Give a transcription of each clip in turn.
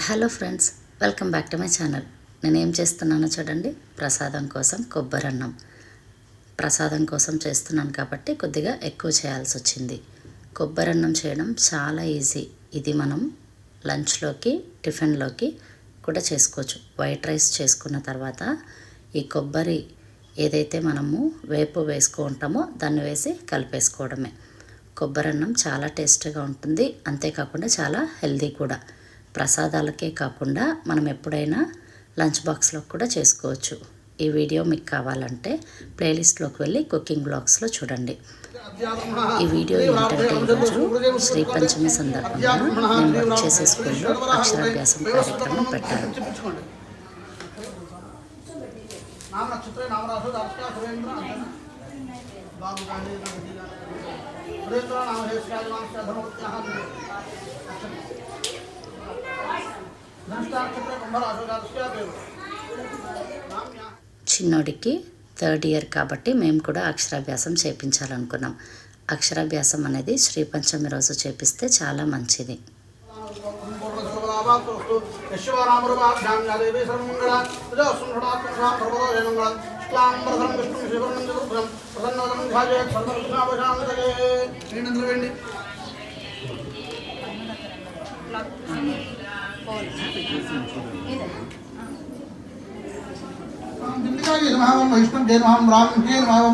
Hello friends, welcome back to my channel. నేను ఏం చేస్తున్నానో చూడండి. ప్రసాదం కోసం కొబ్బరన్నం ప్రసాదం కోసం చేస్తున్నాను కాబట్టి కొద్దిగా ఎక్కువ చేయాల్సి వచ్చింది. కొబ్బరన్నం చేయడం చాలా ఈజీ. ఇది మనం లంచ్లోకి టిఫిన్లోకి కూడా చేసుకోవచ్చు. వైట్ రైస్ చేసుకున్న తర్వాత ఈ కొబ్బరి ఏదైతే మనము వేపు వేసుకుంటామో దాన్ని వేసి కలిపేసుకోవడమే. కొబ్బరన్నం చాలా టేస్టీగా ఉంటుంది, అంతేకాకుండా చాలా హెల్దీ కూడా. ప్రసాదాలకే కాకుండా మనం ఎప్పుడైనా లంచ్ బాక్స్లో కూడా చేసుకోవచ్చు. ఈ వీడియో మీకు కావాలంటే ప్లేలిస్ట్లోకి వెళ్ళి కుకింగ్ బ్లాగ్స్లో చూడండి. ఈ వీడియో ఏంటంటే ఈరోజు శ్రీ పంచమి సందర్భంగా నేను వర్క్ చేసే స్కూల్లో అక్షరాభ్యాసం కార్యక్రమం పెట్టారు. చిన్నోడికి 3rd ఇయర్ కాబట్టి మేము కూడా అక్షరాభ్యాసం చేయించాలనుకున్నాం. అక్షరాభ్యాసం అనేది శ్రీ పంచమి రోజు చేపిస్తే చాలా మంచిది. वैष्णव जय नमः ब्राह्मण जय नमः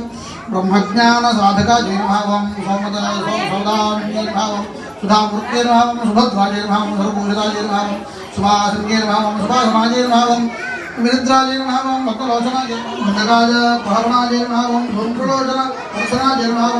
ब्रह्मज्ञान साधका जय नमः सौदा जय नमः सुधामूर्ति जय नमः सुभद्रा जय नमः सर्वभूषिता जय नमः सुभाषण जय नमः सुभाषमा जय नमः विनिद्रा जय नमः भक्तलोचना जय नमः भक्तकाज प्रहरणा जय नमः सुंदरलोचना दर्शना जय नमः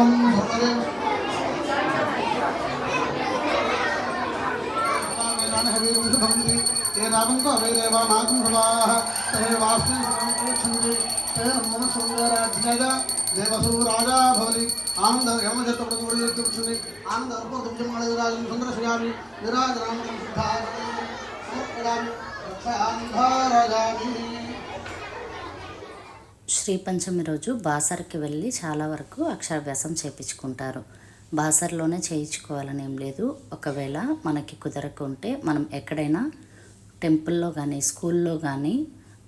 ये नागंतो वे देवा नागं सभाः तहे वास्ते संरक्षन्ति तेन मन सुंदराज्ञा देवसूराजा भवति आनंद यमजत्तप्रदोरि यत्तुक्षुनि आनंद अर्पणदुर्जमाणविराजं सुंदरश्यामि विराजनामं शुद्धानि समर्पयामि रक्षान्धारयामि. శ్రీ పంచమి రోజు బాసర్కి వెళ్ళి చాలా వరకు అక్షరాభ్యాసం చేయించుకుంటారు. బాసర్లోనే చేయించుకోవాలని ఏం లేదు. ఒకవేళ మనకి కుదరకుంటే మనం ఎక్కడైనా టెంపుల్లో కానీ స్కూల్లో కానీ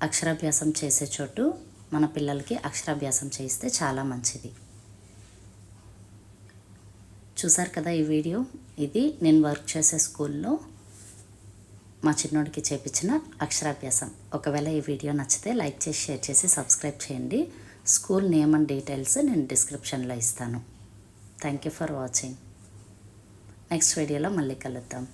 అక్షరాభ్యాసం చేసే చోటు మన పిల్లలకి అక్షరాభ్యాసం చేయిస్తే చాలా మంచిది. చూసారు కదా ఈ వీడియో. ఇది నేను వర్క్ చేసే స్కూల్లో మా చిన్నోడికి చేపించిన అక్షరాభ్యాసం. ఒకవేళ ఈ వీడియో నచ్చితే లైక్ చేసి షేర్ చేసి సబ్స్క్రైబ్ చేయండి. స్కూల్ నేమ్ అండ్ డీటెయిల్స్ నేను డిస్క్రిప్షన్లో ఇస్తాను. Thank you for watching. Next వీడియోలో మళ్ళీ కలుద్దాం.